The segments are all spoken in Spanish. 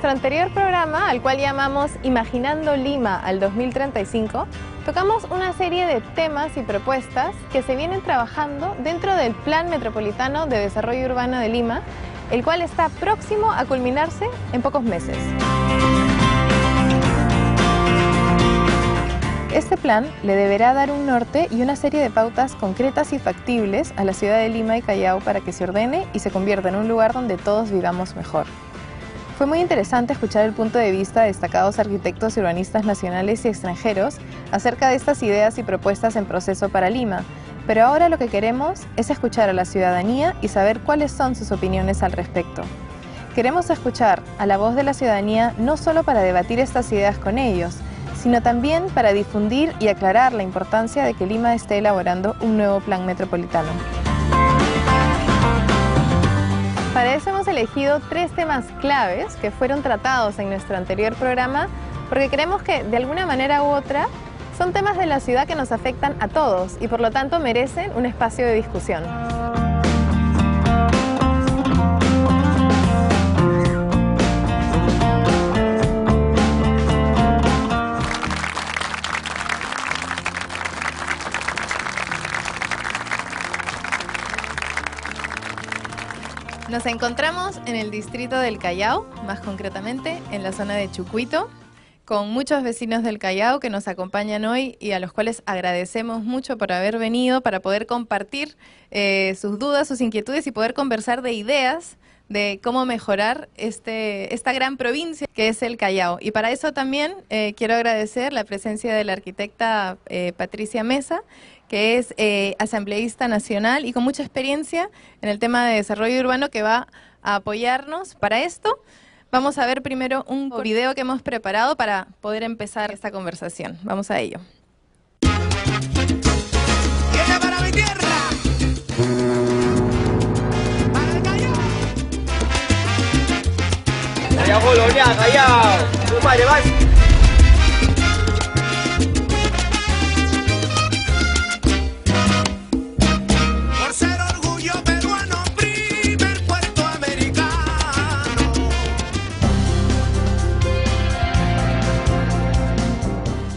nuestro anterior programa, al cual llamamos Imaginando Lima al 2035, tocamos una serie de temas y propuestas que se vienen trabajando dentro del Plan Metropolitano de Desarrollo Urbano de Lima, el cual está próximo a culminarse en pocos meses. Este plan le deberá dar un norte y una serie de pautas concretas y factibles a la ciudad de Lima y Callao para que se ordene y se convierta en un lugar donde todos vivamos mejor. Fue muy interesante escuchar el punto de vista de destacados arquitectos y urbanistas nacionales y extranjeros acerca de estas ideas y propuestas en proceso para Lima, pero ahora lo que queremos es escuchar a la ciudadanía y saber cuáles son sus opiniones al respecto. Queremos escuchar a la voz de la ciudadanía no solo para debatir estas ideas con ellos, sino también para difundir y aclarar la importancia de que Lima esté elaborando un nuevo plan metropolitano. Para eso hemos elegido 3 temas claves que fueron tratados en nuestro anterior programa, porque creemos que de alguna manera u otra son temas de la ciudad que nos afectan a todos y por lo tanto merecen un espacio de discusión. Nos encontramos en el distrito del Callao, más concretamente en la zona de Chucuito, con muchos vecinos del Callao que nos acompañan hoy y a los cuales agradecemos mucho por haber venido para poder compartir sus dudas, sus inquietudes y poder conversar de ideas de cómo mejorar esta gran provincia que es el Callao. Y para eso también quiero agradecer la presencia de la arquitecta Patricia Mesa, que es asambleísta nacional y con mucha experiencia en el tema de desarrollo urbano, que va a apoyarnos para esto. Vamos a ver primero un video que hemos preparado para poder empezar esta conversación. Vamos a ello. ¡Viene para mi tierra! ¡Para el Callao! Callao colonial, Callao. ¡Tu padre, vas!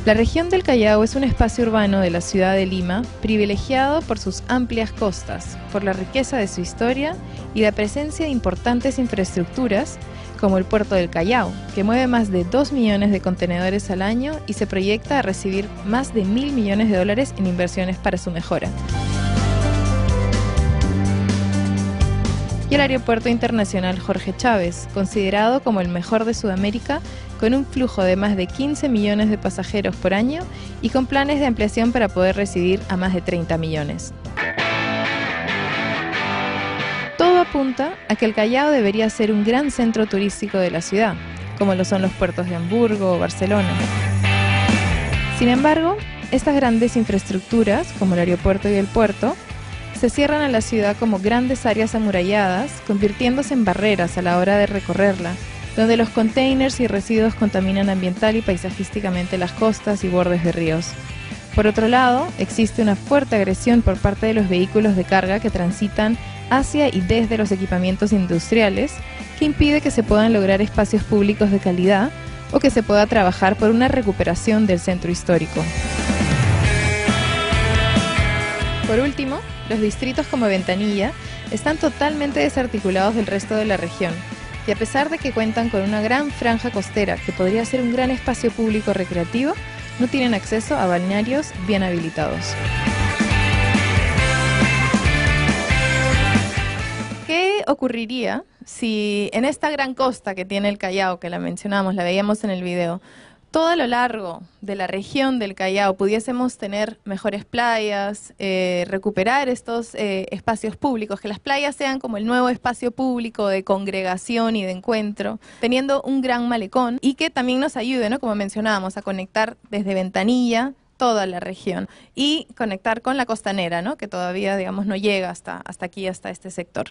La región del Callao es un espacio urbano de la ciudad de Lima, privilegiado por sus amplias costas, por la riqueza de su historia y la presencia de importantes infraestructuras como el puerto del Callao, que mueve más de 2 millones de contenedores al año y se proyecta a recibir más de 1.000 millones de dólares en inversiones para su mejora. Y el Aeropuerto Internacional Jorge Chávez, considerado como el mejor de Sudamérica, con un flujo de más de 15 millones de pasajeros por año y con planes de ampliación para poder recibir a más de 30 millones. Todo apunta a que el Callao debería ser un gran centro turístico de la ciudad, como lo son los puertos de Hamburgo o Barcelona. Sin embargo, estas grandes infraestructuras, como el aeropuerto y el puerto, se cierran a la ciudad como grandes áreas amuralladas, convirtiéndose en barreras a la hora de recorrerla, donde los containers y residuos contaminan ambiental y paisajísticamente las costas y bordes de ríos. Por otro lado, existe una fuerte agresión por parte de los vehículos de carga que transitan hacia y desde los equipamientos industriales, que impide que se puedan lograr espacios públicos de calidad o que se pueda trabajar por una recuperación del centro histórico. Por último, los distritos como Ventanilla están totalmente desarticulados del resto de la región, y a pesar de que cuentan con una gran franja costera que podría ser un gran espacio público recreativo, no tienen acceso a balnearios bien habilitados. ¿Qué ocurriría si en esta gran costa que tiene el Callao, que la mencionamos, la veíamos en el video, todo a lo largo de la región del Callao pudiésemos tener mejores playas, recuperar estos espacios públicos, que las playas sean como el nuevo espacio público de congregación y de encuentro, teniendo un gran malecón y que también nos ayude, ¿no?, como mencionábamos, a conectar desde Ventanilla toda la región y conectar con la costanera, ¿no?, que todavía, digamos, no llega hasta aquí, hasta este sector.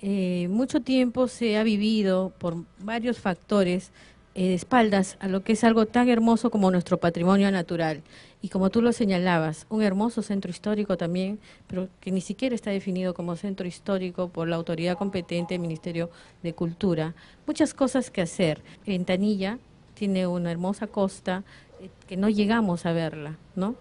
Mucho tiempo se ha vivido por varios factores de espaldas a lo que es algo tan hermoso como nuestro patrimonio natural. Y como tú lo señalabas, un hermoso centro histórico también, pero que ni siquiera está definido como centro histórico por la autoridad competente, el Ministerio de Cultura. Muchas cosas que hacer. Ventanilla tiene una hermosa costa que no llegamos a verla, ¿no?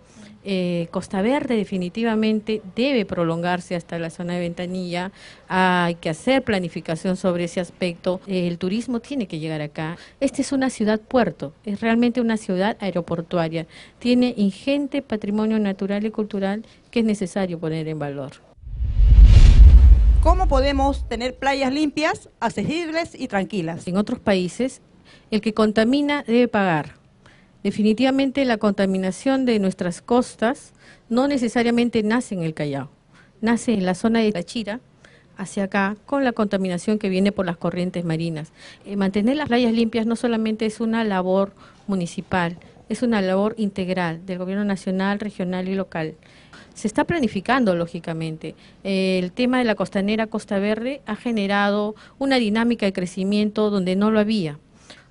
Costa Verde definitivamente debe prolongarse hasta la zona de Ventanilla. Hay que hacer planificación sobre ese aspecto. El turismo tiene que llegar acá. Esta es una ciudad puerto, es realmente una ciudad aeroportuaria. Tiene ingente patrimonio natural y cultural que es necesario poner en valor. ¿Cómo podemos tener playas limpias, accesibles y tranquilas? En otros países, el que contamina debe pagar. Definitivamente la contaminación de nuestras costas no necesariamente nace en el Callao, nace en la zona de Táchira, hacia acá, con la contaminación que viene por las corrientes marinas. Mantener las playas limpias no solamente es una labor municipal, es una labor integral del gobierno nacional, regional y local. Se está planificando, lógicamente. El tema de la costanera Costa Verde ha generado una dinámica de crecimiento donde no lo había.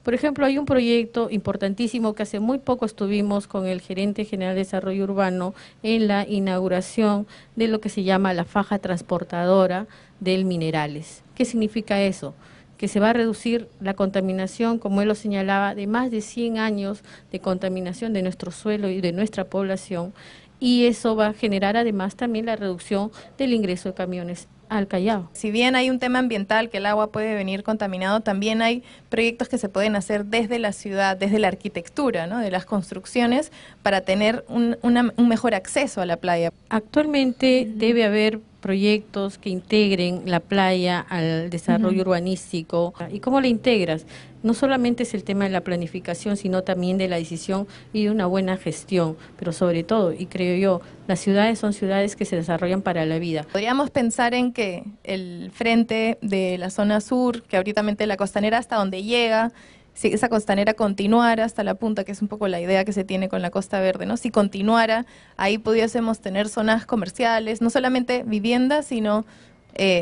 Por ejemplo, hay un proyecto importantísimo que hace muy poco estuvimos con el gerente general de desarrollo urbano en la inauguración de lo que se llama la faja transportadora del minerales. ¿Qué significa eso? Que se va a reducir la contaminación, como él lo señalaba, de más de 100 años de contaminación de nuestro suelo y de nuestra población, y eso va a generar además también la reducción del ingreso de camiones al Callao. Si bien hay un tema ambiental, que el agua puede venir contaminado, también hay proyectos que se pueden hacer desde la ciudad, desde la arquitectura, ¿no?, de las construcciones, para tener un mejor acceso a la playa. Actualmente debe haber proyectos que integren la playa al desarrollo urbanístico. ¿Y cómo la integras? No solamente es el tema de la planificación, sino también de la decisión y de una buena gestión, pero sobre todo, y creo yo, las ciudades son ciudades que se desarrollan para la vida. Podríamos pensar en que el frente de la zona sur, que ahorita la costanera hasta donde llega, si esa costanera continuara hasta la punta, que es un poco la idea que se tiene con la Costa Verde, ¿no? Si continuara, ahí pudiésemos tener zonas comerciales, no solamente viviendas, sino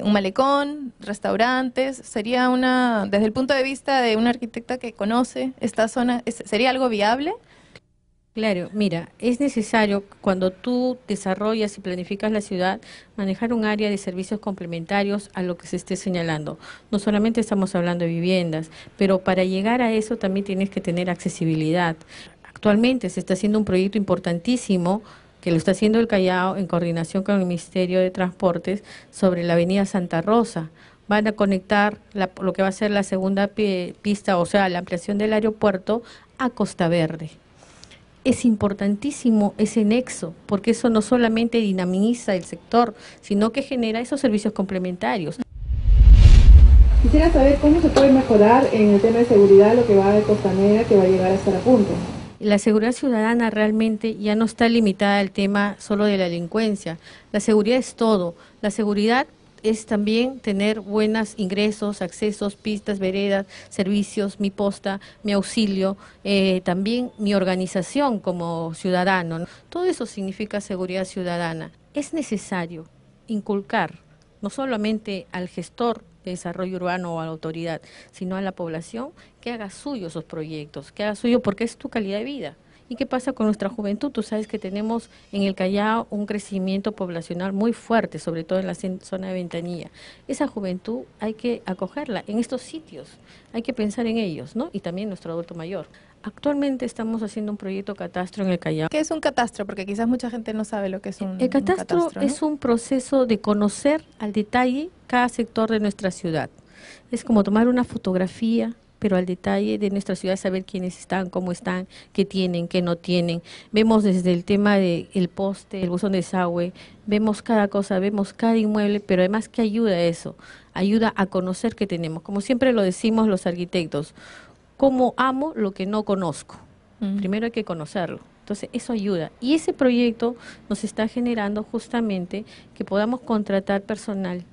un malecón, restaurantes. Sería desde el punto de vista de una arquitecta que conoce esta zona, ¿sería algo viable? Claro, mira, es necesario cuando tú desarrollas y planificas la ciudad manejar un área de servicios complementarios a lo que se esté señalando. No solamente estamos hablando de viviendas, pero para llegar a eso también tienes que tener accesibilidad. Actualmente se está haciendo un proyecto importantísimo que lo está haciendo el Callao en coordinación con el Ministerio de Transportes sobre la avenida Santa Rosa. Van a conectar lo que va a ser la segunda pista, o sea, la ampliación del aeropuerto a Costa Verde. Es importantísimo ese nexo, porque eso no solamente dinamiza el sector, sino que genera esos servicios complementarios. Quisiera saber cómo se puede mejorar en el tema de seguridad lo que va de Costanera, que va a llegar hasta la punta. La seguridad ciudadana realmente ya no está limitada al tema solo de la delincuencia. La seguridad es todo. La seguridad es también tener buenos ingresos, accesos, pistas, veredas, servicios, mi posta, mi auxilio, también mi organización como ciudadano, ¿no? Todo eso significa seguridad ciudadana. Es necesario inculcar no solamente al gestor de desarrollo urbano o a la autoridad, sino a la población que haga suyo esos proyectos, que haga suyo porque es tu calidad de vida. ¿Y qué pasa con nuestra juventud? Tú sabes que tenemos en el Callao un crecimiento poblacional muy fuerte, sobre todo en la zona de Ventanilla. Esa juventud hay que acogerla en estos sitios, hay que pensar en ellos, ¿no? Y también nuestro adulto mayor. Actualmente estamos haciendo un proyecto catastro en el Callao. ¿Qué es un catastro? Porque quizás mucha gente no sabe lo que es un catastro, ¿no? Es un proceso de conocer al detalle cada sector de nuestra ciudad. Es como tomar una fotografía, pero al detalle de nuestra ciudad, saber quiénes están, cómo están, qué tienen, qué no tienen. Vemos desde el tema del poste, el buzón de desagüe, vemos cada cosa, vemos cada inmueble, pero además, ¿qué ayuda a eso? Ayuda a conocer qué tenemos. Como siempre lo decimos los arquitectos, ¿cómo amo lo que no conozco? Primero hay que conocerlo. Entonces, eso ayuda. Y ese proyecto nos está generando justamente que podamos contratar personal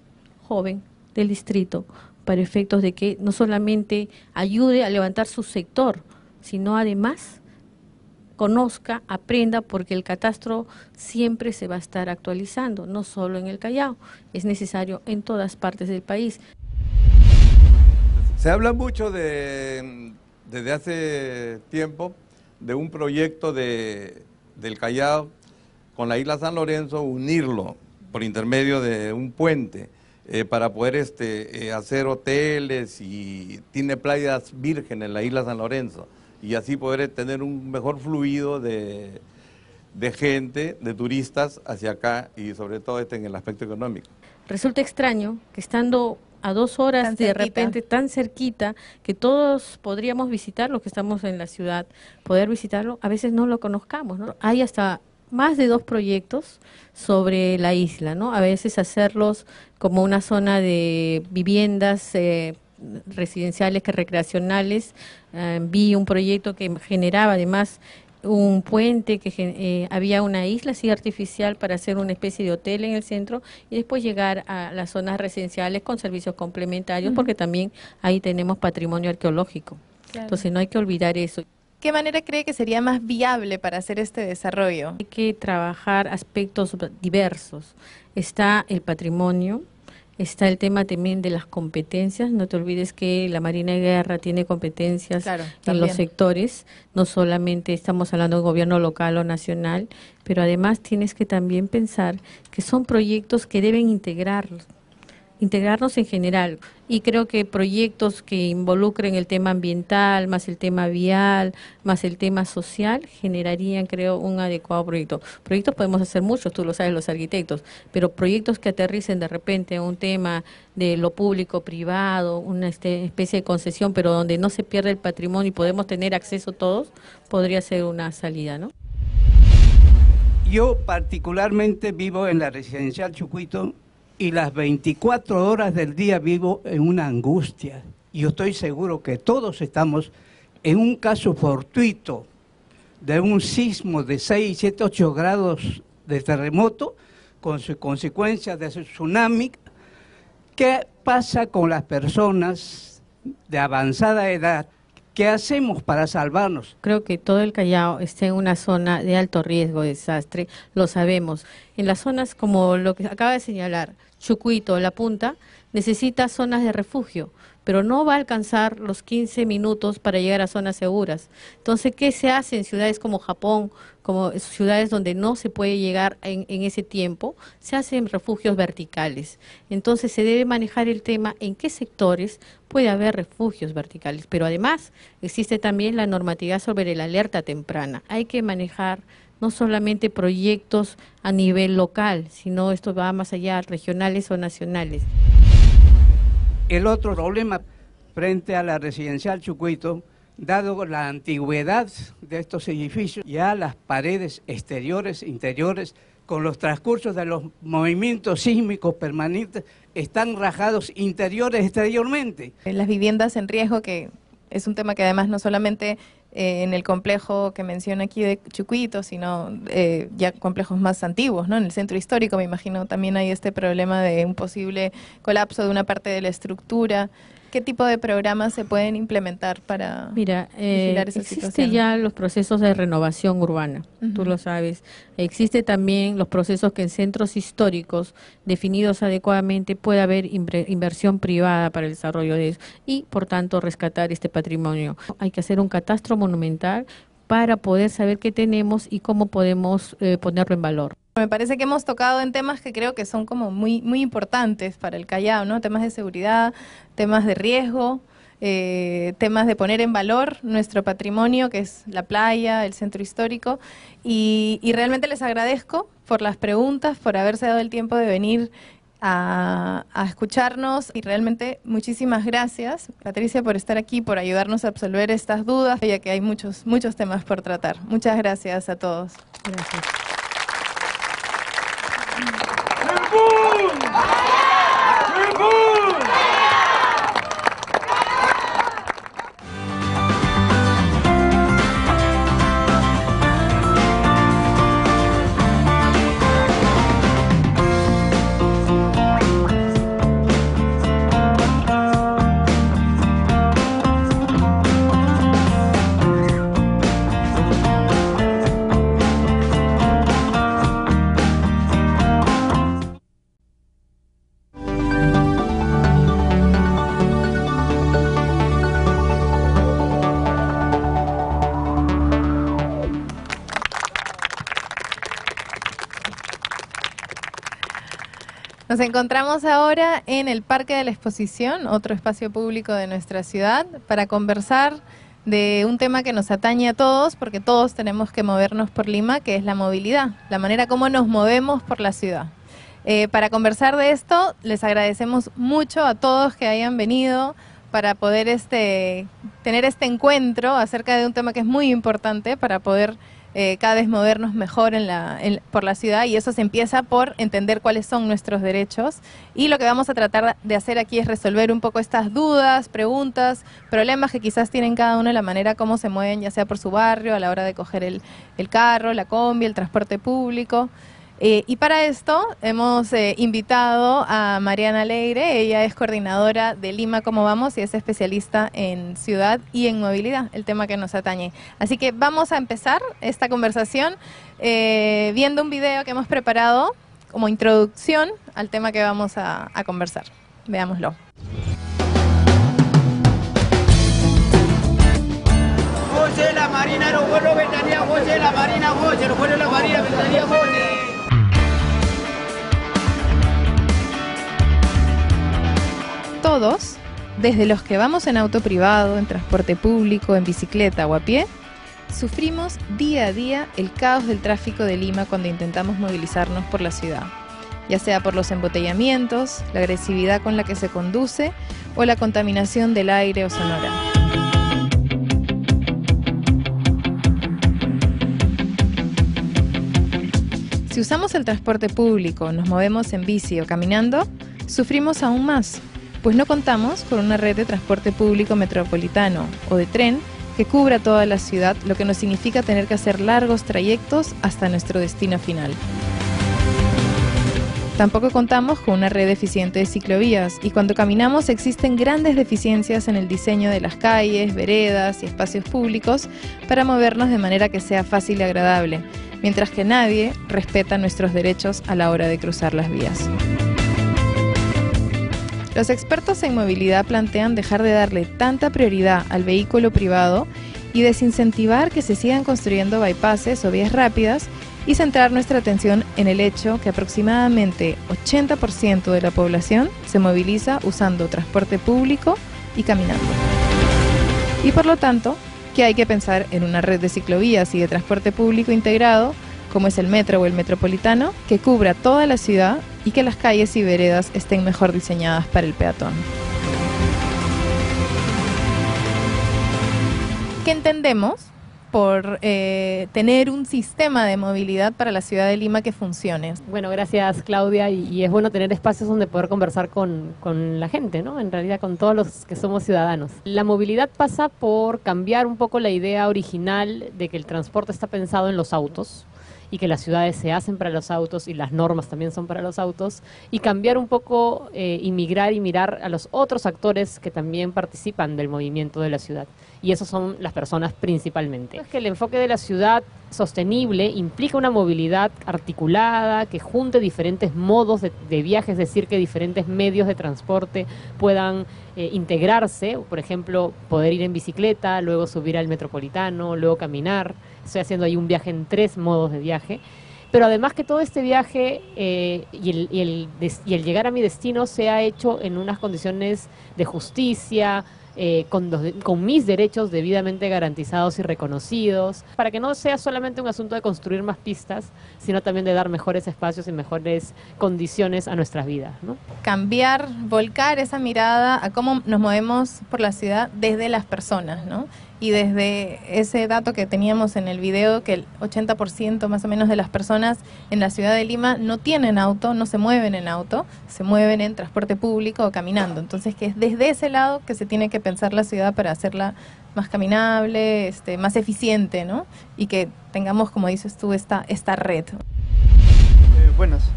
joven del distrito, para efectos de que no solamente ayude a levantar su sector, sino además conozca, aprenda, porque el catastro siempre se va a estar actualizando, no solo en el Callao, es necesario en todas partes del país. Se habla mucho de desde hace tiempo de un proyecto del Callao con la isla San Lorenzo, unirlo por intermedio de un puente para poder hacer hoteles, y tiene playas vírgenes en la isla San Lorenzo, y así poder tener un mejor fluido de gente, de turistas hacia acá, y sobre todo en el aspecto económico. Resulta extraño que estando a 2 horas de repente tan cerquita, que todos podríamos visitar, los que estamos en la ciudad, poder visitarlo, a veces no lo conozcamos, ¿no? Hay hasta más de 2 proyectos sobre la isla, ¿no? A veces hacerlos como una zona de viviendas residenciales que recreacionales. Vi un proyecto que generaba además un puente, que había una isla así artificial para hacer una especie de hotel en el centro y después llegar a las zonas residenciales con servicios complementarios, porque también ahí tenemos patrimonio arqueológico. Claro. Entonces no hay que olvidar eso. ¿Qué manera cree que sería más viable para hacer este desarrollo? Hay que trabajar aspectos diversos. Está el patrimonio, está el tema también de las competencias. No te olvides que la Marina de Guerra tiene competencias en los sectores. No solamente estamos hablando de gobierno local o nacional, pero además tienes que también pensar que son proyectos que deben integrarnos en general, y creo que proyectos que involucren el tema ambiental, más el tema vial, más el tema social, generarían, creo, un adecuado proyecto. Proyectos podemos hacer muchos, tú lo sabes, los arquitectos, pero proyectos que aterricen de repente en un tema de lo público-privado, una especie de concesión, pero donde no se pierde el patrimonio y podemos tener acceso todos, podría ser una salida, ¿no? Yo particularmente vivo en la residencial Chucuito, y las 24 horas del día vivo en una angustia. Yo estoy seguro que todos estamos en un caso fortuito de un sismo de 6, 7, 8 grados de terremoto, con sus consecuencias de tsunami. ¿Qué pasa con las personas de avanzada edad? ¿Qué hacemos para salvarnos? Creo que todo el Callao está en una zona de alto riesgo de desastre, lo sabemos. En las zonas como lo que acaba de señalar, Chucuito, La Punta, necesita zonas de refugio, pero no va a alcanzar los 15 minutos para llegar a zonas seguras. Entonces, ¿qué se hace en ciudades como Japón, como ciudades donde no se puede llegar en ese tiempo? Se hacen refugios verticales. Entonces, se debe manejar el tema en qué sectores puede haber refugios verticales, pero además existe también la normatividad sobre la alerta temprana. Hay que manejar no solamente proyectos a nivel local, sino esto va más allá, regionales o nacionales. El otro problema frente a la residencial Chucuito, dado la antigüedad de estos edificios, ya las paredes exteriores, interiores, con los transcursos de los movimientos sísmicos permanentes, están rajados interiores, exteriormente. Las viviendas en riesgo, que es un tema que además no solamente en el complejo que menciona aquí de Chucuito, sino ya complejos más antiguos, ¿no? En el centro histórico, me imagino, también hay este problema de un posible colapso de una parte de la estructura. ¿Qué tipo de programas se pueden implementar para vigilar esa situación? Existe ya los procesos de renovación urbana, tú lo sabes. Existe también los procesos que en centros históricos definidos adecuadamente puede haber inversión privada para el desarrollo de eso y, por tanto, rescatar este patrimonio. Hay que hacer un catastro monumental para poder saber qué tenemos y cómo podemos ponerlo en valor. Me parece que hemos tocado en temas que creo que son como muy importantes para el Callao, ¿no? Temas de seguridad, temas de riesgo, temas de poner en valor nuestro patrimonio, que es la playa, el centro histórico, y realmente les agradezco por las preguntas, por haberse dado el tiempo de venir a escucharnos, y realmente muchísimas gracias, Patricia, por estar aquí, por ayudarnos a absolver estas dudas, ya que hay muchos temas por tratar. Muchas gracias a todos. Gracias. Nos encontramos ahora en el Parque de la Exposición, otro espacio público de nuestra ciudad, para conversar de un tema que nos atañe a todos, porque todos tenemos que movernos por Lima, que es la movilidad, la manera como nos movemos por la ciudad. Para conversar de esto, les agradecemos mucho a todos que hayan venido para poder tener este encuentro acerca de un tema que es muy importante para poder cada vez movernos mejor por la ciudad, y eso se empieza por entender cuáles son nuestros derechos, y lo que vamos a tratar de hacer aquí es resolver un poco estas dudas, preguntas, problemas que quizás tienen cada uno, la manera como se mueven, ya sea por su barrio, a la hora de coger el carro, la combi, el transporte público. Y para esto hemos invitado a Mariana Leire. Ella es coordinadora de Lima Cómo Vamos y es especialista en ciudad y en movilidad, el tema que nos atañe. Así que vamos a empezar esta conversación viendo un video que hemos preparado como introducción al tema que vamos a conversar. Veámoslo. José la Marina, no vuelvo ventanilla, José la Marina, José, no vuelvo la Marina, ventanilla, José. Todos, desde los que vamos en auto privado, en transporte público, en bicicleta o a pie, sufrimos día a día el caos del tráfico de Lima cuando intentamos movilizarnos por la ciudad, ya sea por los embotellamientos, la agresividad con la que se conduce o la contaminación del aire o sonora. Si usamos el transporte público, nos movemos en bici o caminando, sufrimos aún más, pues no contamos con una red de transporte público metropolitano o de tren que cubra toda la ciudad, lo que nos significa tener que hacer largos trayectos hasta nuestro destino final. Tampoco contamos con una red eficiente de ciclovías, y cuando caminamos existen grandes deficiencias en el diseño de las calles, veredas y espacios públicos para movernos de manera que sea fácil y agradable, mientras que nadie respeta nuestros derechos a la hora de cruzar las vías. Los expertos en movilidad plantean dejar de darle tanta prioridad al vehículo privado y desincentivar que se sigan construyendo bypasses o vías rápidas, y centrar nuestra atención en el hecho que aproximadamente 80% de la población se moviliza usando transporte público y caminando. Y por lo tanto, que hay que pensar en una red de ciclovías y de transporte público integrado, como es el metro o el metropolitano, que cubra toda la ciudad y que las calles y veredas estén mejor diseñadas para el peatón. ¿Qué entendemos por tener un sistema de movilidad para la ciudad de Lima que funcione? Bueno, gracias Claudia, y es bueno tener espacios donde poder conversar con la gente, ¿no? En realidad con todos los que somos ciudadanos. La movilidad pasa por cambiar un poco la idea original de que el transporte está pensado en los autos, y que las ciudades se hacen para los autos y las normas también son para los autos, y cambiar un poco y migrar y mirar a los otros actores que también participan del movimiento de la ciudad, y esos son las personas principalmente. Es que el enfoque de la ciudad sostenible implica una movilidad articulada que junte diferentes modos de viaje, es decir, que diferentes medios de transporte puedan integrarse, por ejemplo, poder ir en bicicleta, luego subir al metropolitano, luego caminar. Estoy haciendo ahí un viaje en 3 modos de viaje, pero además que todo este viaje y el llegar a mi destino sea hecho en unas condiciones de justicia, con mis derechos debidamente garantizados y reconocidos, para que no sea solamente un asunto de construir más pistas, sino también de dar mejores espacios y mejores condiciones a nuestras vidas, ¿no? Cambiar, volcar esa mirada a cómo nos movemos por la ciudad desde las personas, ¿no? Y desde ese dato que teníamos en el video, que el 80% más o menos de las personas en la ciudad de Lima no tienen auto, no se mueven en auto, se mueven en transporte público o caminando. Entonces, que es desde ese lado que se tiene que pensar la ciudad para hacerla más caminable, más eficiente, ¿no? Y que tengamos, como dices tú, esta red. Buenas.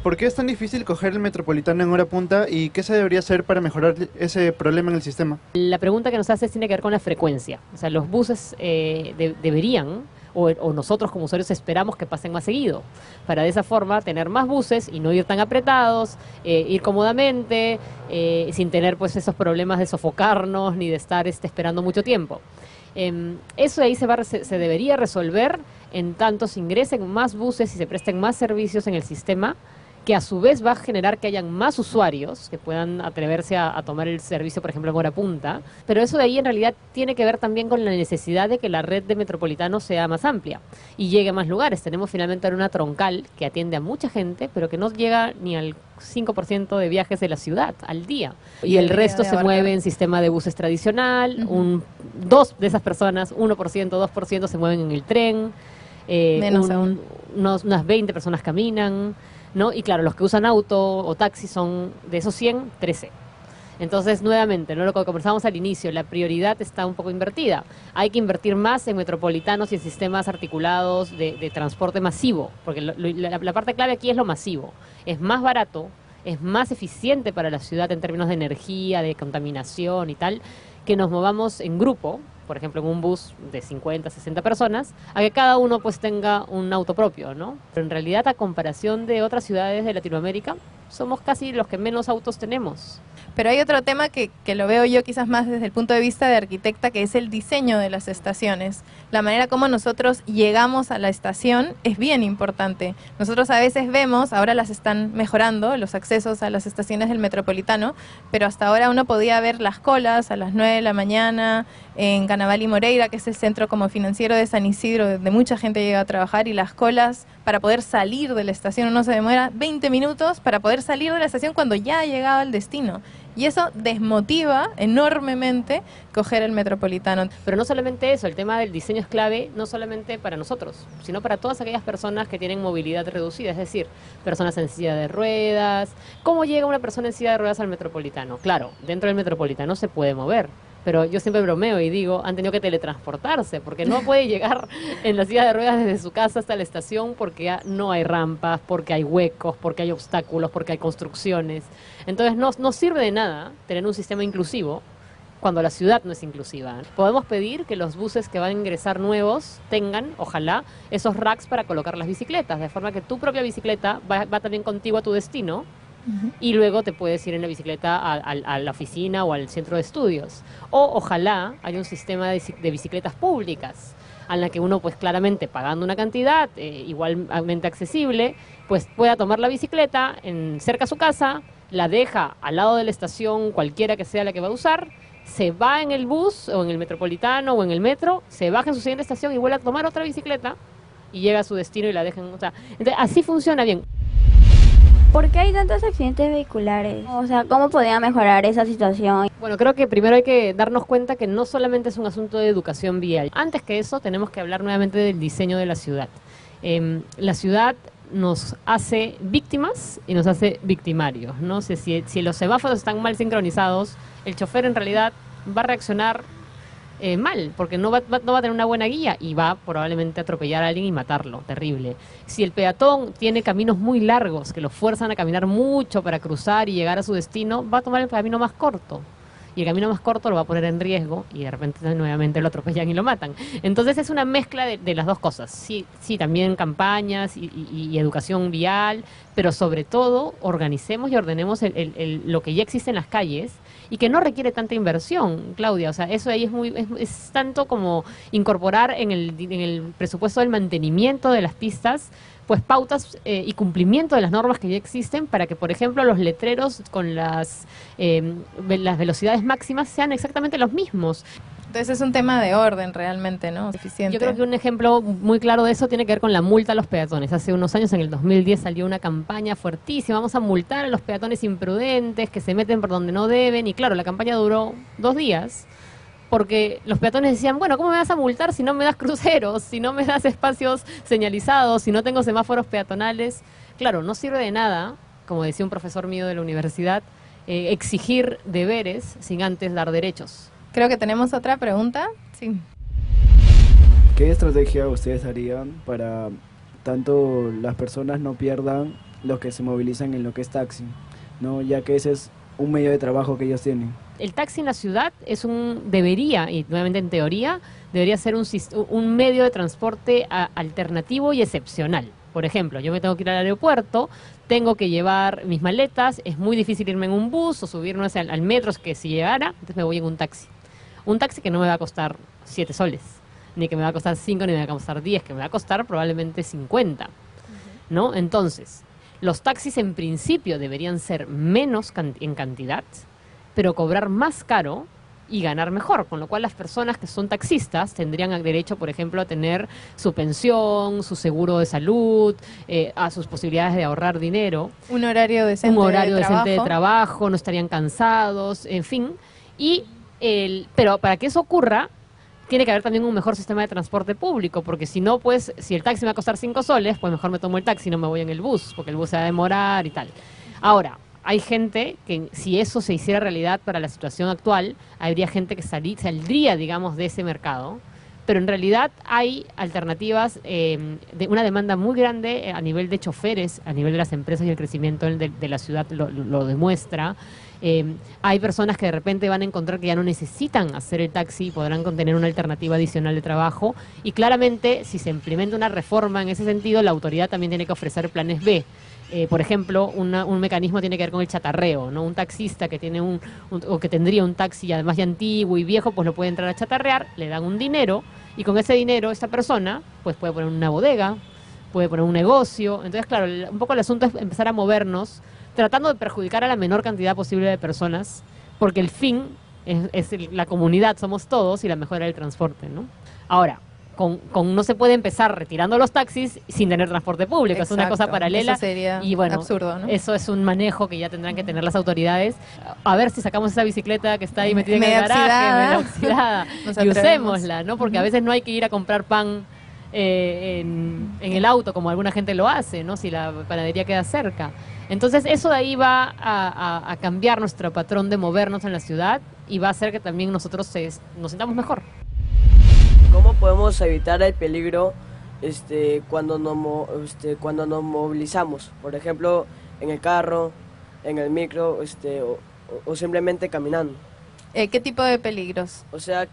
¿Por qué es tan difícil coger el metropolitano en hora punta y qué se debería hacer para mejorar ese problema en el sistema? La pregunta que nos hace tiene que ver con la frecuencia. O sea, los buses deberían, o nosotros como usuarios esperamos que pasen más seguido, para de esa forma tener más buses y no ir tan apretados, ir cómodamente, sin tener pues esos problemas de sofocarnos ni de estar esperando mucho tiempo. Eso de ahí se debería resolver en tanto se ingresen más buses y se presten más servicios en el sistema que a su vez va a generar que hayan más usuarios que puedan atreverse a tomar el servicio, por ejemplo, en hora punta. Pero eso de ahí en realidad tiene que ver también con la necesidad de que la red de metropolitanos sea más amplia y llegue a más lugares. Tenemos finalmente una troncal que atiende a mucha gente, pero que no llega ni al 5% de viajes de la ciudad al día. Y el resto se mueve en sistema de buses tradicional, dos de esas personas, 1%, 2% se mueven en el tren, menos aún. Unas 20 personas caminan, ¿no? Y claro, los que usan auto o taxi son, de esos 100, 13. Entonces, nuevamente, ¿no? Lo que conversábamos al inicio, la prioridad está un poco invertida. Hay que invertir más en metropolitanos y en sistemas articulados de transporte masivo, porque la parte clave aquí es lo masivo. Es más barato, es más eficiente para la ciudad en términos de energía, de contaminación y tal, que nos movamos en grupo, por ejemplo, en un bus de 50, 60 personas, a que cada uno pues tenga un auto propio, ¿no? Pero en realidad, a comparación de otras ciudades de Latinoamérica, somos casi los que menos autos tenemos. Pero hay otro tema que lo veo yo quizás más desde el punto de vista de arquitecta, que es el diseño de las estaciones. La manera como nosotros llegamos a la estación es bien importante. Nosotros a veces vemos, ahora las están mejorando, los accesos a las estaciones del Metropolitano, pero hasta ahora uno podía ver las colas a las 9 de la mañana en Canaval y Moreira, que es el centro como financiero de San Isidro, donde mucha gente llega a trabajar, y las colas para poder salir de la estación, uno se demora 20 minutos para poder salir de la estación cuando ya ha llegado al destino. Y eso desmotiva enormemente coger el Metropolitano. Pero no solamente eso, el tema del diseño es clave, no solamente para nosotros, sino para todas aquellas personas que tienen movilidad reducida, es decir, personas en silla de ruedas. ¿Cómo llega una persona en silla de ruedas al Metropolitano? Claro, dentro del Metropolitano se puede mover, pero yo siempre bromeo y digo, han tenido que teletransportarse, porque no puede llegar en la silla de ruedas desde su casa hasta la estación porque ya no hay rampas, porque hay huecos, porque hay obstáculos, porque hay construcciones. Entonces no sirve de nada tener un sistema inclusivo cuando la ciudad no es inclusiva. Podemos pedir que los buses que van a ingresar nuevos tengan, ojalá, esos racks para colocar las bicicletas, de forma que tu propia bicicleta va también contigo a tu destino, y luego te puedes ir en la bicicleta a la oficina o al centro de estudios. O ojalá haya un sistema de bicicletas públicas, en la que uno, pues claramente pagando una cantidad igualmente accesible, pues pueda tomar la bicicleta cerca a su casa, la deja al lado de la estación, cualquiera que sea la que va a usar, se va en el bus o en el Metropolitano o en el metro, se baja en su siguiente estación y vuelve a tomar otra bicicleta y llega a su destino y la dejan. O sea, entonces, así funciona bien. ¿Por qué hay tantos accidentes vehiculares? O sea, ¿cómo podría mejorar esa situación? Bueno, creo que primero hay que darnos cuenta que no solamente es un asunto de educación vial. Antes que eso, tenemos que hablar nuevamente del diseño de la ciudad. La ciudad nos hace víctimas y nos hace victimarios, ¿no? Si los semáforos están mal sincronizados, el chofer en realidad va a reaccionar mal, porque no va a tener una buena guía y va probablemente a atropellar a alguien y matarlo, terrible. Si el peatón tiene caminos muy largos que lo fuerzan a caminar mucho para cruzar y llegar a su destino, va a tomar el camino más corto. Y el camino más corto lo va a poner en riesgo y de repente nuevamente lo atropellan y lo matan. Entonces es una mezcla de las dos cosas. Sí, también campañas y educación vial, pero sobre todo organicemos y ordenemos lo que ya existe en las calles y que no requiere tanta inversión, Claudia. O sea, eso ahí es tanto como incorporar en el presupuesto del mantenimiento de las pistas, pues pautas y cumplimiento de las normas que ya existen para que, por ejemplo, los letreros con las velocidades máximas sean exactamente los mismos. Entonces es un tema de orden realmente, ¿no? Eficiente. Yo creo que un ejemplo muy claro de eso tiene que ver con la multa a los peatones. Hace unos años, en el 2010, salió una campaña fuertísima. Vamos a multar a los peatones imprudentes que se meten por donde no deben. Y claro, la campaña duró 2 días. Porque los peatones decían, bueno, ¿cómo me vas a multar si no me das cruceros, si no me das espacios señalizados, si no tengo semáforos peatonales? Claro, no sirve de nada, como decía un profesor mío de la universidad, exigir deberes sin antes dar derechos. Creo que tenemos otra pregunta. Sí. ¿Qué estrategia ustedes harían para tanto las personas no pierdan los que se movilizan en lo que es taxi, ¿no? Ya que ese es un medio de trabajo que ellos tienen? El taxi en la ciudad debería, y nuevamente en teoría, debería ser un medio de transporte alternativo y excepcional. Por ejemplo, yo me tengo que ir al aeropuerto, tengo que llevar mis maletas, es muy difícil irme en un bus o subirme al metro, que si llegara, entonces me voy en un taxi. Un taxi que no me va a costar 7 soles, ni que me va a costar 5, ni me va a costar 10, que me va a costar probablemente 50, ¿no? Entonces, Los taxis en principio deberían ser menos en cantidad, pero cobrar más caro y ganar mejor, con lo cual las personas que son taxistas tendrían derecho, por ejemplo, a tener su pensión, su seguro de salud, a sus posibilidades de ahorrar dinero. Un horario decente, de trabajo, no estarían cansados, en fin. Pero para que eso ocurra, tiene que haber también un mejor sistema de transporte público, porque si no, pues, si el taxi me va a costar 5 soles, pues mejor me tomo el taxi y no me voy en el bus, porque el bus se va a demorar y tal. Ahora, hay gente que si eso se hiciera realidad para la situación actual, habría gente que saldría, digamos, de ese mercado. Pero en realidad hay alternativas de una demanda muy grande a nivel de choferes, a nivel de las empresas, y el crecimiento de la ciudad lo demuestra. Hay personas que de repente van a encontrar que ya no necesitan hacer el taxi y podrán tener una alternativa adicional de trabajo. Y claramente, si se implementa una reforma en ese sentido, la autoridad también tiene que ofrecer planes B. Por ejemplo, un mecanismo tiene que ver con el chatarreo, ¿no? Un taxista que tiene o que tendría un taxi además ya antiguo y viejo, pues lo puede entrar a chatarrear, le dan un dinero y con ese dinero esta persona pues puede poner una bodega, puede poner un negocio. Entonces, claro, un poco el asunto es empezar a movernos tratando de perjudicar a la menor cantidad posible de personas, porque el fin es la comunidad, somos todos, y la mejora del transporte, ¿no? Ahora, no se puede empezar retirando los taxis sin tener transporte público. Exacto. Es una cosa paralela. Eso sería absurdo, ¿no? Eso es un manejo que ya tendrán que tener las autoridades. A ver si sacamos esa bicicleta que está ahí metida en el garaje, medio oxidada, y usémosla, ¿no? Porque a veces no hay que ir a comprar pan en el auto, como alguna gente lo hace, ¿no? Si la panadería queda cerca. Entonces eso de ahí va a cambiar nuestro patrón de movernos en la ciudad y va a hacer que también nosotros nos sintamos mejor. ¿Cómo podemos evitar el peligro cuando nos movilizamos? Por ejemplo, en el carro, en el micro, o simplemente caminando. ¿Qué tipo de peligros? O sea,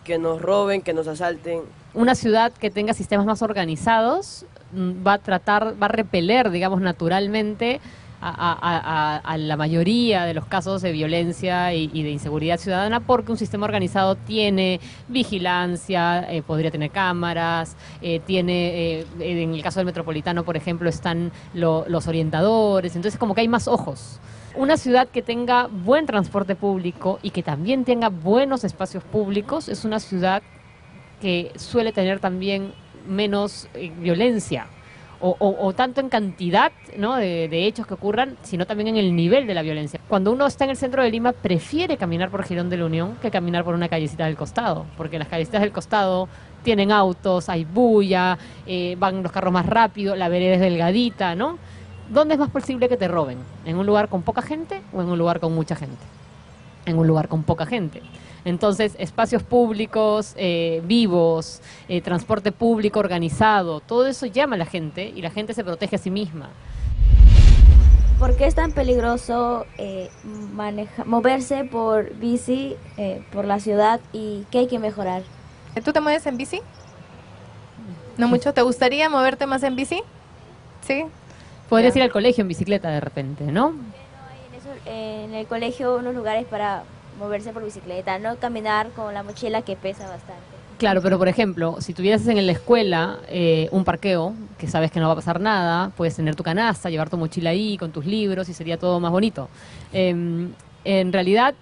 que nos roben, que nos asalten. Una ciudad que tenga sistemas más organizados va a repeler, digamos, naturalmente a la mayoría de los casos de violencia y de inseguridad ciudadana, porque un sistema organizado tiene vigilancia, podría tener cámaras, en el caso del Metropolitano, por ejemplo, están los orientadores, entonces como que hay más ojos. Una ciudad que tenga buen transporte público y que también tenga buenos espacios públicos es una ciudad que suele tener también menos violencia. O tanto en cantidad, ¿no?, de hechos que ocurran, sino también en el nivel de la violencia. Cuando uno está en el centro de Lima, prefiere caminar por Girón de la Unión que caminar por una callecita del costado, porque las callecitas del costado tienen autos, hay bulla, van los carros más rápido, la vereda es delgadita, ¿no? ¿Dónde es más posible que te roben? ¿En un lugar con poca gente o en un lugar con mucha gente? En un lugar con poca gente. Entonces, espacios públicos vivos, transporte público organizado, todo eso llama a la gente y la gente se protege a sí misma. ¿Por qué es tan peligroso moverse por bici por la ciudad y qué hay que mejorar? ¿Tú te mueves en bici? ¿No mucho? ¿Te gustaría moverte más en bici? ¿Sí? Podrías ir al colegio en bicicleta de repente, ¿no? En el colegio unos lugares para moverse por bicicleta, no caminar con la mochila que pesa bastante. Claro, pero por ejemplo, si tuvieras en la escuela un parqueo, que sabes que no va a pasar nada, puedes tener tu canasta, llevar tu mochila ahí con tus libros y sería todo más bonito. En realidad,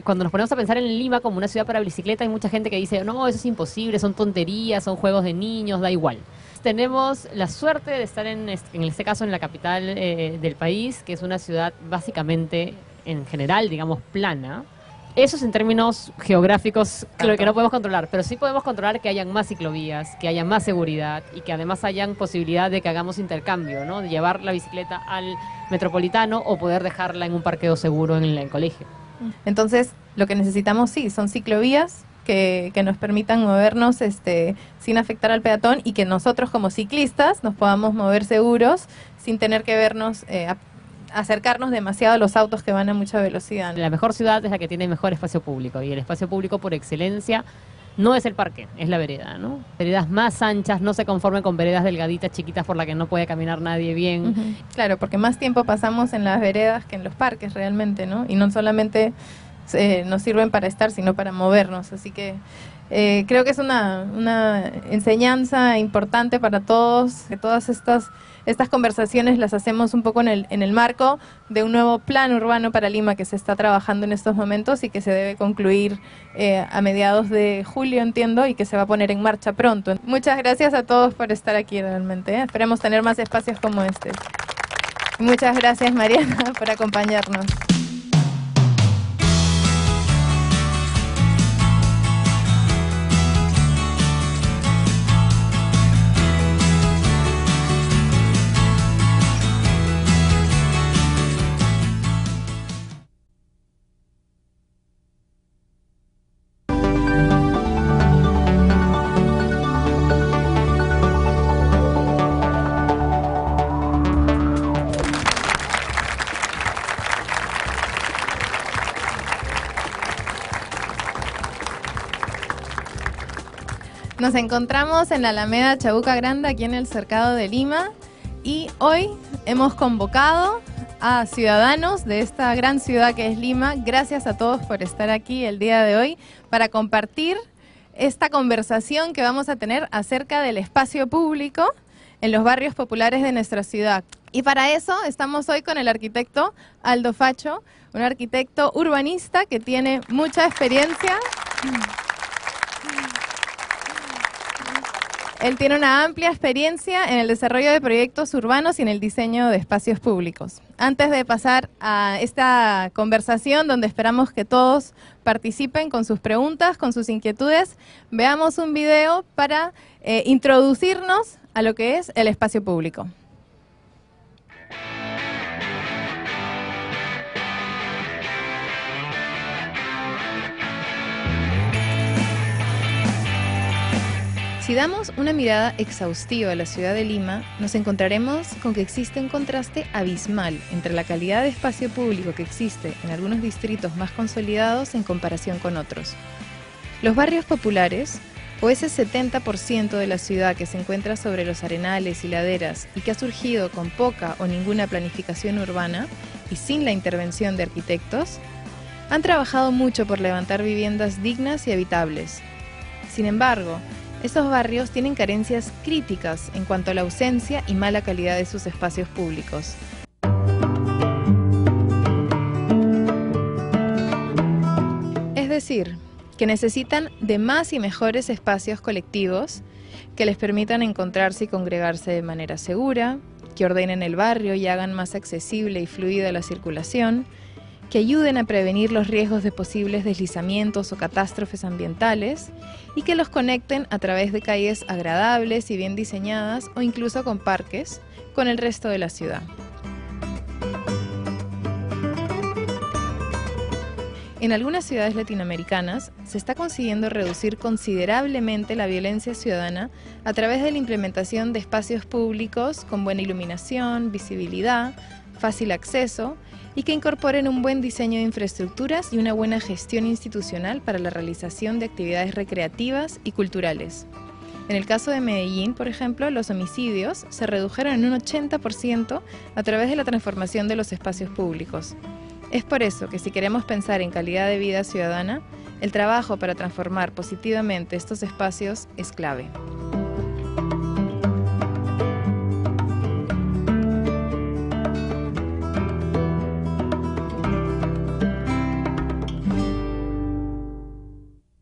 cuando nos ponemos a pensar en Lima como una ciudad para bicicleta, hay mucha gente que dice, no, eso es imposible, son tonterías, son juegos de niños, da igual. Tenemos la suerte de estar en este caso en la capital del país, que es una ciudad básicamente, en general, digamos, plana. Eso es en términos geográficos, creo que no podemos controlar, pero sí podemos controlar que hayan más ciclovías, que haya más seguridad y que además hayan posibilidad de que hagamos intercambio, ¿no? De llevar la bicicleta al Metropolitano o poder dejarla en un parqueo seguro en el colegio. Entonces, lo que necesitamos, sí, son ciclovías que nos permitan movernos sin afectar al peatón y que nosotros como ciclistas nos podamos mover seguros sin tener que vernos acercarnos demasiado a los autos que van a mucha velocidad. La mejor ciudad es la que tiene mejor espacio público, y el espacio público por excelencia no es el parque, es la vereda, ¿no? Veredas más anchas, no se conformen con veredas delgaditas, chiquitas, por las que no puede caminar nadie bien. Claro, porque más tiempo pasamos en las veredas que en los parques realmente, ¿no? Y no solamente nos sirven para estar, sino para movernos. Así que creo que es una enseñanza importante para todos, que todas estas conversaciones las hacemos un poco en el marco de un nuevo plan urbano para Lima que se está trabajando en estos momentos y que se debe concluir a mediados de julio, entiendo, y que se va a poner en marcha pronto. Muchas gracias a todos por estar aquí realmente. Esperemos tener más espacios como este. Muchas gracias, Mariana, por acompañarnos. Nos encontramos en la Alameda Chabuca Grande, aquí en el Cercado de Lima, y hoy hemos convocado a ciudadanos de esta gran ciudad que es Lima. Gracias a todos por estar aquí el día de hoy para compartir esta conversación que vamos a tener acerca del espacio público en los barrios populares de nuestra ciudad. Y para eso estamos hoy con el arquitecto Aldo Facho, un arquitecto urbanista que tiene mucha experiencia. Él tiene una amplia experiencia en el desarrollo de proyectos urbanos y en el diseño de espacios públicos. Antes de pasar a esta conversación donde esperamos que todos participen con sus preguntas, con sus inquietudes, veamos un video para introducirnos a lo que es el espacio público. Si damos una mirada exhaustiva a la ciudad de Lima, nos encontraremos con que existe un contraste abismal entre la calidad de espacio público que existe en algunos distritos más consolidados en comparación con otros. Los barrios populares, o ese 70% de la ciudad que se encuentra sobre los arenales y laderas y que ha surgido con poca o ninguna planificación urbana y sin la intervención de arquitectos, han trabajado mucho por levantar viviendas dignas y habitables. Sin embargo, esos barrios tienen carencias críticas en cuanto a la ausencia y mala calidad de sus espacios públicos. Es decir, que necesitan de más y mejores espacios colectivos que les permitan encontrarse y congregarse de manera segura, que ordenen el barrio y hagan más accesible y fluida la circulación, que ayuden a prevenir los riesgos de posibles deslizamientos o catástrofes ambientales y que los conecten a través de calles agradables y bien diseñadas o incluso con parques con el resto de la ciudad. En algunas ciudades latinoamericanas se está consiguiendo reducir considerablemente la violencia ciudadana a través de la implementación de espacios públicos con buena iluminación, visibilidad, fácil acceso y que incorporen un buen diseño de infraestructuras y una buena gestión institucional para la realización de actividades recreativas y culturales. En el caso de Medellín, por ejemplo, los homicidios se redujeron en un 80% a través de la transformación de los espacios públicos. Es por eso que si queremos pensar en calidad de vida ciudadana, el trabajo para transformar positivamente estos espacios es clave.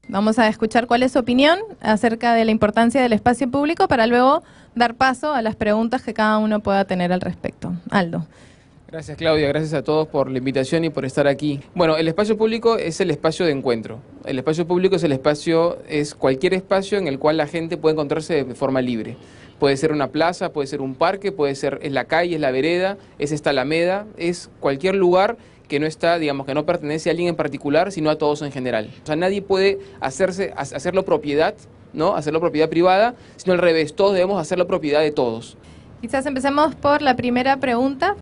Vamos a escuchar cuál es su opinión acerca de la importancia del espacio público para luego dar paso a las preguntas que cada uno pueda tener al respecto. Aldo. Gracias, Claudia, gracias a todos por la invitación y por estar aquí. Bueno, el espacio público es el espacio de encuentro. El espacio público es cualquier espacio en el cual la gente puede encontrarse de forma libre. Puede ser una plaza, puede ser un parque, puede ser es la calle, es la vereda, es esta alameda, es cualquier lugar que no está, digamos, que no pertenece a alguien en particular, sino a todos en general. O sea, nadie puede hacerlo propiedad, ¿no? Hacerlo propiedad privada, sino al revés, todos debemos hacerlo propiedad de todos. Quizás empecemos por la primera pregunta.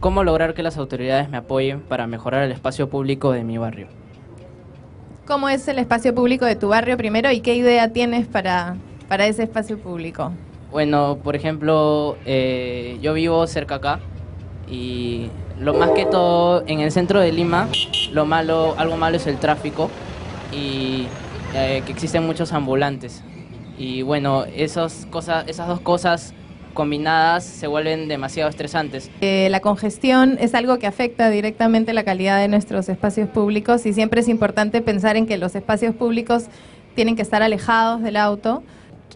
¿Cómo lograr que las autoridades me apoyen para mejorar el espacio público de mi barrio? ¿Cómo es el espacio público de tu barrio primero y qué idea tienes para ese espacio público? Bueno, por ejemplo, yo vivo cerca acá y Lo más que todo, en el centro de Lima, algo malo es el tráfico y que existen muchos ambulantes. Y bueno, esas dos cosas combinadas se vuelven demasiado estresantes. La congestión es algo que afecta directamente la calidad de nuestros espacios públicos y siempre es importante pensar en que los espacios públicos tienen que estar alejados del auto.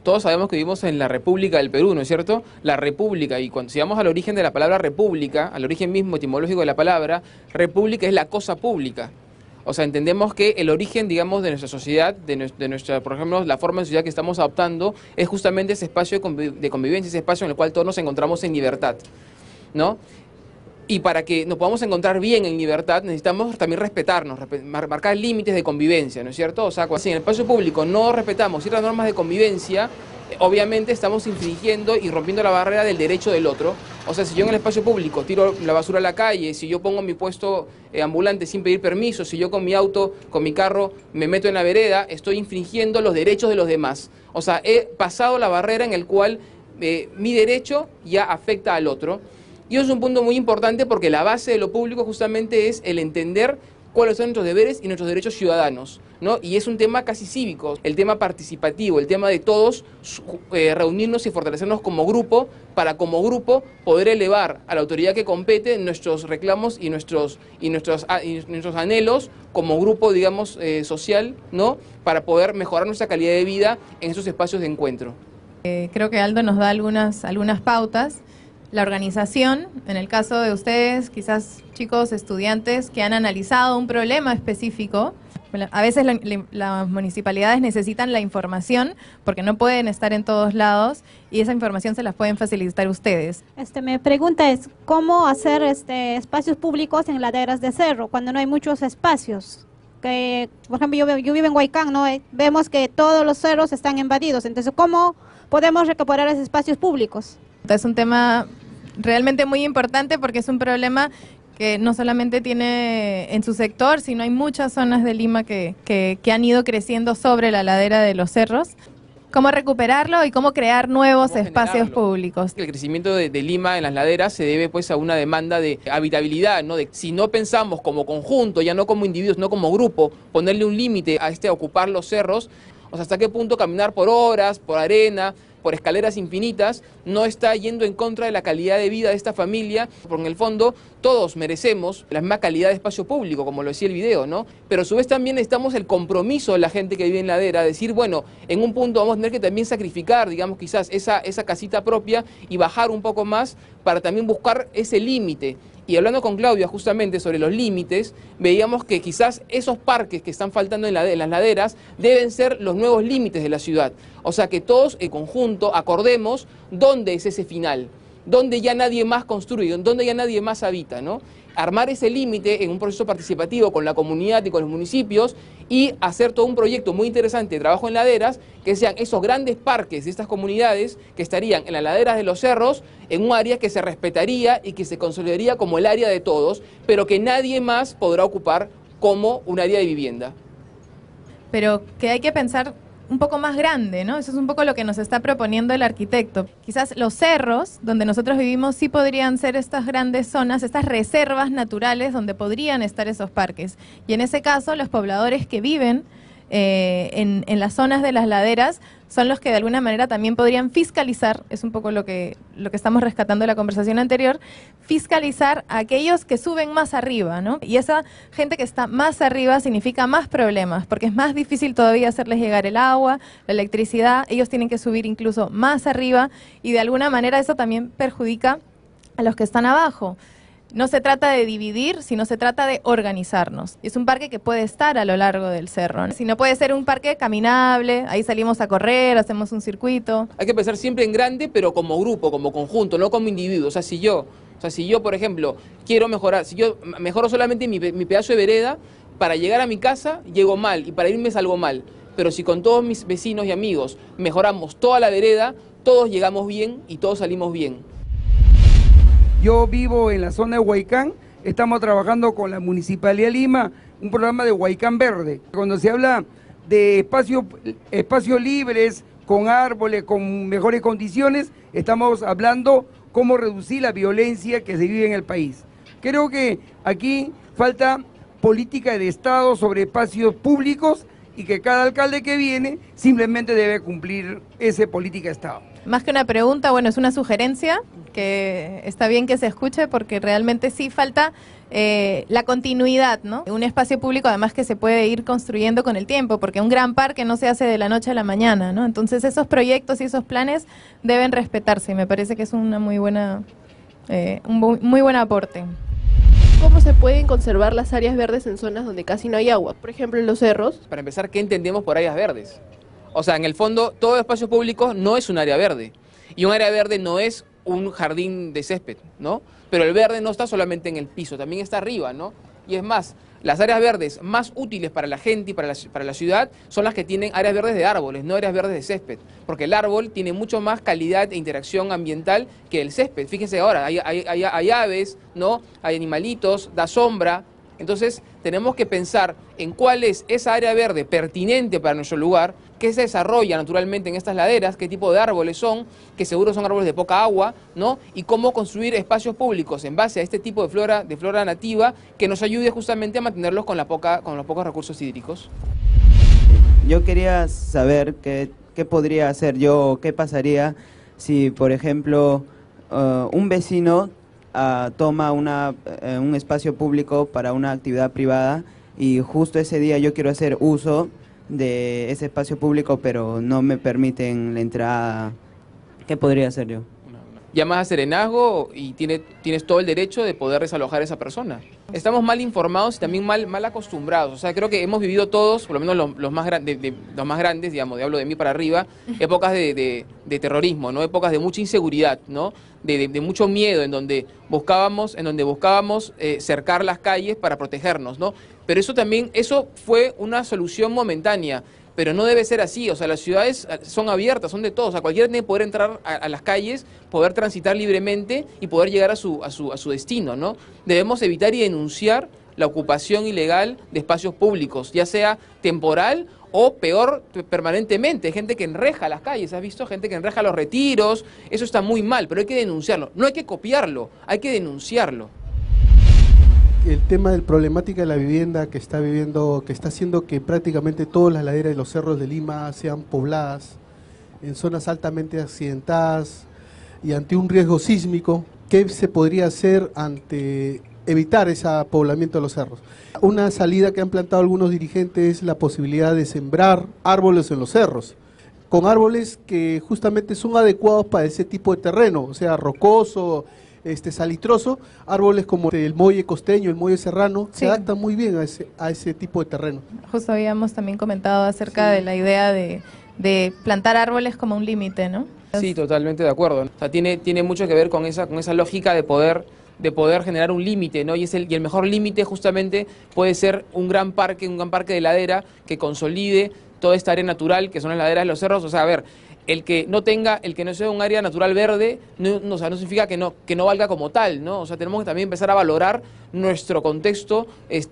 Todos sabemos que vivimos en la República del Perú, ¿no es cierto? La República, y si vamos al origen de la palabra república, al origen mismo etimológico de la palabra, república es la cosa pública. O sea, entendemos que el origen, digamos, de nuestra sociedad, de nuestra, por ejemplo, la forma de sociedad que estamos adoptando, es justamente ese espacio de convivencia, ese espacio en el cual todos nos encontramos en libertad, ¿no? Y para que nos podamos encontrar bien en libertad, necesitamos también respetarnos, marcar límites de convivencia, ¿no es cierto? O sea, si en el espacio público no respetamos ciertas normas de convivencia, obviamente estamos infringiendo y rompiendo la barrera del derecho del otro. O sea, si yo en el espacio público tiro la basura a la calle, si yo pongo mi puesto ambulante sin pedir permiso, si yo con mi auto, con mi carro me meto en la vereda, estoy infringiendo los derechos de los demás. O sea, he pasado la barrera en el cual mi derecho ya afecta al otro. Y eso es un punto muy importante porque la base de lo público justamente es el entender cuáles son nuestros deberes y nuestros derechos ciudadanos, ¿no? Y es un tema casi cívico, el tema participativo, el tema de todos reunirnos y fortalecernos como grupo para como grupo poder elevar a la autoridad que compete nuestros reclamos y nuestros anhelos como grupo, digamos, social, ¿no? Para poder mejorar nuestra calidad de vida en esos espacios de encuentro. Creo que Aldo nos da algunas pautas. La organización, en el caso de ustedes, quizás chicos, estudiantes que han analizado un problema específico, a veces las municipalidades necesitan la información porque no pueden estar en todos lados y esa información se las pueden facilitar ustedes. Mi pregunta es, ¿cómo hacer espacios públicos en laderas de cerro cuando no hay muchos espacios? Que, por ejemplo, yo vivo en Huaycán, ¿no? Vemos que todos los cerros están invadidos, entonces, ¿cómo podemos recuperar esos espacios públicos? Es un tema realmente muy importante porque es un problema que no solamente tiene en su sector, sino hay muchas zonas de Lima que han ido creciendo sobre la ladera de los cerros. ¿Cómo recuperarlo y cómo crear nuevos espacios públicos? El crecimiento de Lima en las laderas se debe pues a una demanda de habitabilidad, ¿no? Si no pensamos como conjunto, ya no como individuos, no como grupo, ponerle un límite a ocupar los cerros, o sea, hasta qué punto caminar por horas, por arena, por escaleras infinitas, no está yendo en contra de la calidad de vida de esta familia, porque en el fondo todos merecemos la misma calidad de espacio público, como lo decía el video, ¿no? Pero a su vez también necesitamos el compromiso de la gente que vive en ladera, decir, bueno, en un punto vamos a tener que también sacrificar, digamos, quizás esa casita propia y bajar un poco más para también buscar ese límite. Y hablando con Claudia justamente sobre los límites, veíamos que quizás esos parques que están faltando en las laderas deben ser los nuevos límites de la ciudad. O sea, que todos en conjunto acordemos dónde es ese final, dónde ya nadie más construye, dónde ya nadie más habita, ¿no? Armar ese límite en un proceso participativo con la comunidad y con los municipios y hacer todo un proyecto muy interesante de trabajo en laderas, que sean esos grandes parques de estas comunidades que estarían en las laderas de los cerros, en un área que se respetaría y que se consolidaría como el área de todos, pero que nadie más podrá ocupar como un área de vivienda. Pero que hay que pensar un poco más grande, ¿no? Eso es un poco lo que nos está proponiendo el arquitecto. Quizás los cerros, donde nosotros vivimos, sí podrían ser estas grandes zonas, estas reservas naturales donde podrían estar esos parques. Y en ese caso, los pobladores que viven en las zonas de las laderas son los que de alguna manera también podrían fiscalizar, es un poco lo que estamos rescatando de la conversación anterior, fiscalizar a aquellos que suben más arriba, ¿no? Y esa gente que está más arriba significa más problemas, porque es más difícil todavía hacerles llegar el agua, la electricidad, ellos tienen que subir incluso más arriba y de alguna manera eso también perjudica a los que están abajo. No se trata de dividir, sino se trata de organizarnos. Es un parque que puede estar a lo largo del cerro, ¿no? Si no puede ser un parque caminable, ahí salimos a correr, hacemos un circuito. Hay que pensar siempre en grande, pero como grupo, como conjunto, no como individuo. O sea, si yo, por ejemplo, quiero mejorar, si yo mejoro solamente mi pedazo de vereda, para llegar a mi casa llego mal y para irme salgo mal. Pero si con todos mis vecinos y amigos mejoramos toda la vereda, todos llegamos bien y todos salimos bien. Yo vivo en la zona de Huaycán, estamos trabajando con la Municipalidad de Lima, un programa de Huaycán Verde. Cuando se habla de espacios libres, con árboles, con mejores condiciones, estamos hablando cómo reducir la violencia que se vive en el país. Creo que aquí falta política de Estado sobre espacios públicos y que cada alcalde que viene simplemente debe cumplir esa política de Estado. Más que una pregunta, bueno, es una sugerencia que está bien que se escuche porque realmente sí falta la continuidad, ¿no? Un espacio público además que se puede ir construyendo con el tiempo, porque un gran parque no se hace de la noche a la mañana, ¿no? Entonces esos proyectos y esos planes deben respetarse y me parece que es una muy buena, un muy buen aporte. ¿Cómo se pueden conservar las áreas verdes en zonas donde casi no hay agua? Por ejemplo, en los cerros. Para empezar, ¿qué entendemos por áreas verdes? O sea, en el fondo, todo espacio público no es un área verde. Y un área verde no es un jardín de césped, ¿no? Pero el verde no está solamente en el piso, también está arriba, ¿no? Y es más, las áreas verdes más útiles para la gente y para la ciudad son las que tienen áreas verdes de árboles, no áreas verdes de césped. Porque el árbol tiene mucho más calidad e interacción ambiental que el césped. Fíjense ahora, hay aves, ¿no? Hay animalitos, da sombra. Entonces, tenemos que pensar en cuál es esa área verde pertinente para nuestro lugar, qué se desarrolla naturalmente en estas laderas, qué tipo de árboles son, que seguro son árboles de poca agua, ¿no? Y cómo construir espacios públicos en base a este tipo de flora nativa que nos ayude justamente a mantenerlos con los pocos recursos hídricos. Yo quería saber qué podría hacer yo, qué pasaría si, por ejemplo, un vecino toma un espacio público para una actividad privada y justo ese día yo quiero hacer uso de ese espacio público, pero no me permiten la entrada. ¿Qué podría hacer yo? Llamas a serenazgo y tienes todo el derecho de poder desalojar a esa persona. Estamos mal informados y también mal acostumbrados. O sea, creo que hemos vivido todos, por lo menos los más grandes, digamos, hablo de mí para arriba, épocas de terrorismo, ¿no? Épocas de mucha inseguridad, ¿no? De mucho miedo, en donde buscábamos cercar las calles para protegernos, ¿no? Pero eso fue una solución momentánea. Pero no debe ser así, o sea, las ciudades son abiertas, son de todos, o sea, cualquiera tiene que poder entrar a las calles, poder transitar libremente y poder llegar a su destino, ¿no? Debemos evitar y denunciar la ocupación ilegal de espacios públicos, ya sea temporal o peor, permanentemente. Hay gente que enreja las calles, ¿has visto? Gente que enreja los retiros, eso está muy mal, pero hay que denunciarlo, no hay que copiarlo, hay que denunciarlo. El tema de la problemática de la vivienda que está haciendo que prácticamente todas las laderas de los cerros de Lima sean pobladas en zonas altamente accidentadas y ante un riesgo sísmico. ¿Qué se podría hacer ante evitar ese poblamiento de los cerros? Una salida que han planteado algunos dirigentes es la posibilidad de sembrar árboles en los cerros, con árboles que justamente son adecuados para ese tipo de terreno, o sea, rocoso, salitroso, árboles como el molle costeño, el molle serrano, sí, se adaptan muy bien a ese tipo de terreno. Justo habíamos también comentado acerca de la idea de plantar árboles como un límite, ¿no? Sí, totalmente de acuerdo. O sea, tiene mucho que ver con esa lógica de poder generar un límite, ¿no? Y el mejor límite justamente puede ser un gran parque de ladera que consolide toda esta área natural que son las laderas de los cerros. O sea, a ver, el que no sea un área natural verde, no significa que no valga como tal, ¿no? O sea, tenemos que también empezar a valorar nuestro contexto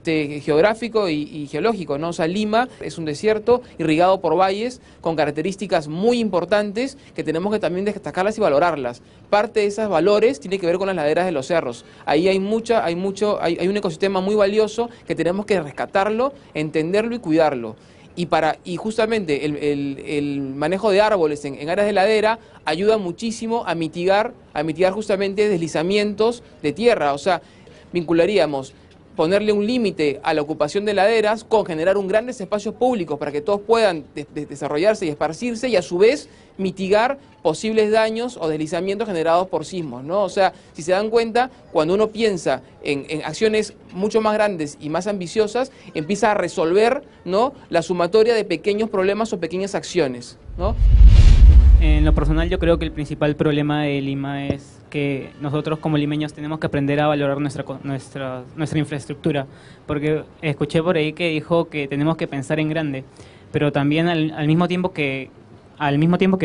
geográfico y geológico, ¿no? O sea, Lima es un desierto irrigado por valles con características muy importantes que tenemos que también destacarlas y valorarlas. Parte de esos valores tiene que ver con las laderas de los cerros. Ahí hay un ecosistema muy valioso que tenemos que rescatarlo, entenderlo y cuidarlo. Y justamente el manejo de árboles en áreas de ladera ayuda muchísimo a mitigar justamente deslizamientos de tierra. O sea, vincularíamos ponerle un límite a la ocupación de laderas con generar grandes espacios públicos para que todos puedan desarrollarse y esparcirse y a su vez mitigar posibles daños o deslizamientos generados por sismos, ¿no? O sea, si se dan cuenta, cuando uno piensa en acciones mucho más grandes y más ambiciosas, empieza a resolver, ¿no?, la sumatoria de pequeños problemas o pequeñas acciones, ¿no? En lo personal, yo creo que el principal problema de Lima es que nosotros como limeños tenemos que aprender a valorar nuestra infraestructura, porque escuché por ahí que dijo que tenemos que pensar en grande, pero también al mismo tiempo que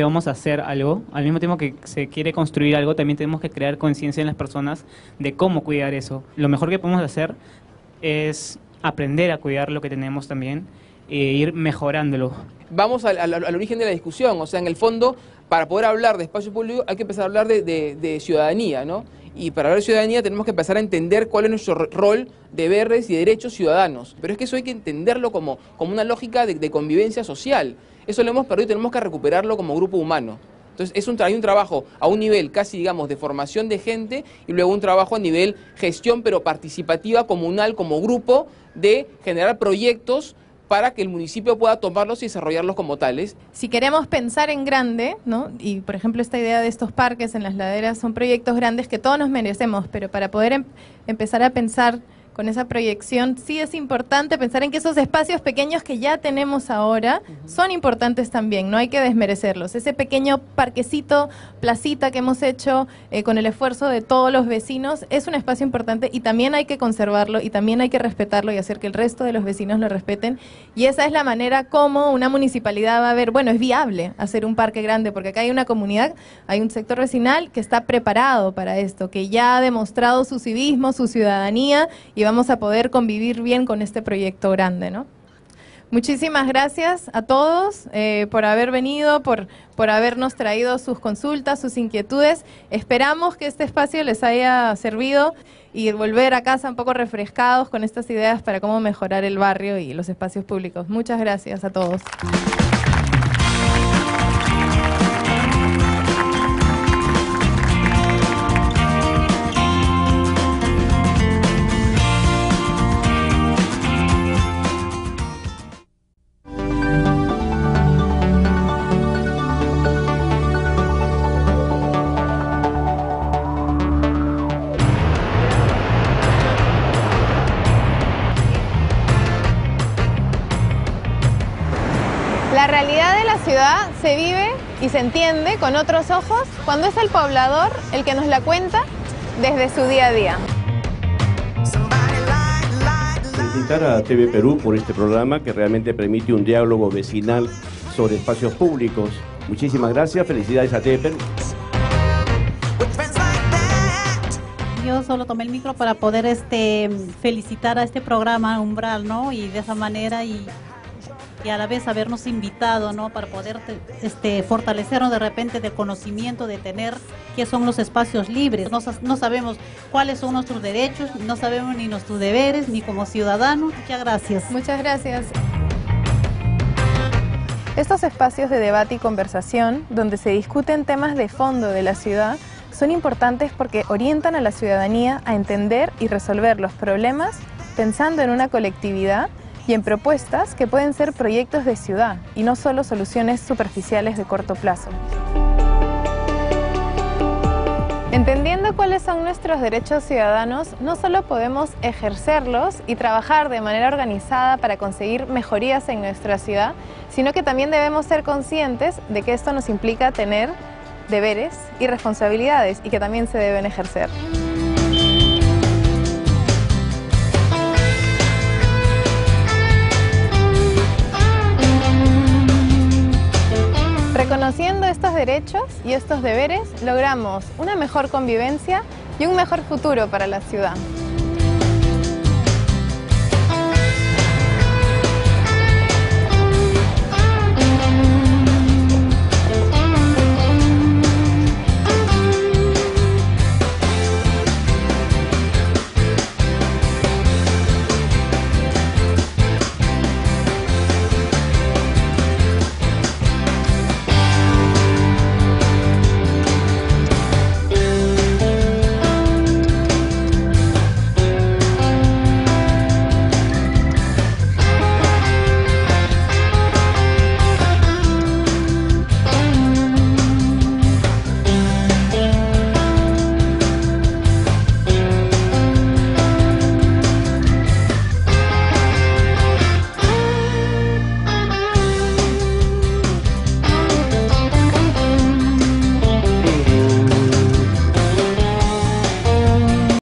vamos a hacer algo, al mismo tiempo que se quiere construir algo, también tenemos que crear conciencia en las personas de cómo cuidar eso. Lo mejor que podemos hacer es aprender a cuidar lo que tenemos también e ir mejorándolo. Vamos al origen de la discusión, o sea, en el fondo, para poder hablar de espacio público hay que empezar a hablar de ciudadanía, ¿no? Y para hablar de ciudadanía tenemos que empezar a entender cuál es nuestro rol, deberes y derechos ciudadanos. Pero es que eso hay que entenderlo como una lógica de convivencia social. Eso lo hemos perdido y tenemos que recuperarlo como grupo humano. Entonces hay un trabajo a un nivel casi, digamos, de formación de gente y luego un trabajo a nivel gestión, pero participativa, comunal, como grupo, de generar proyectos para que el municipio pueda tomarlos y desarrollarlos como tales. Si queremos pensar en grande, ¿no? Y por ejemplo esta idea de estos parques en las laderas son proyectos grandes que todos nos merecemos, pero para poder empezar a pensar con esa proyección, sí es importante pensar en que esos espacios pequeños que ya tenemos ahora son importantes también, no hay que desmerecerlos. Ese pequeño parquecito, placita que hemos hecho con el esfuerzo de todos los vecinos es un espacio importante y también hay que conservarlo y también hay que respetarlo y hacer que el resto de los vecinos lo respeten. Y esa es la manera como una municipalidad va a ver, bueno, es viable hacer un parque grande, porque acá hay una comunidad, hay un sector vecinal que está preparado para esto, que ya ha demostrado su civismo, su ciudadanía, y vamos a poder convivir bien con este proyecto grande, ¿no? Muchísimas gracias a todos por haber venido, por habernos traído sus consultas, sus inquietudes. Esperamos que este espacio les haya servido y volver a casa un poco refrescados con estas ideas para cómo mejorar el barrio y los espacios públicos. Muchas gracias a todos. La realidad de la ciudad se vive y se entiende con otros ojos cuando es el poblador el que nos la cuenta desde su día a día. Felicitar a TV Perú por este programa que realmente permite un diálogo vecinal sobre espacios públicos. Muchísimas gracias, felicidades a TV Perú. Yo solo tomé el micro para poder felicitar a este programa Umbral, ¿no? Y de esa manera y a la vez habernos invitado, ¿no? Para poder fortalecernos de repente del conocimiento de tener qué son los espacios libres. No sabemos cuáles son nuestros derechos, no sabemos ni nuestros deberes, ni como ciudadanos. Muchas gracias. Muchas gracias. Estos espacios de debate y conversación, donde se discuten temas de fondo de la ciudad, son importantes porque orientan a la ciudadanía a entender y resolver los problemas pensando en una colectividad y en propuestas que pueden ser proyectos de ciudad y no solo soluciones superficiales de corto plazo. Entendiendo cuáles son nuestros derechos ciudadanos, no solo podemos ejercerlos y trabajar de manera organizada para conseguir mejorías en nuestra ciudad, sino que también debemos ser conscientes de que esto nos implica tener deberes y responsabilidades y que también se deben ejercer. Reconociendo estos derechos y estos deberes, logramos una mejor convivencia y un mejor futuro para la ciudad.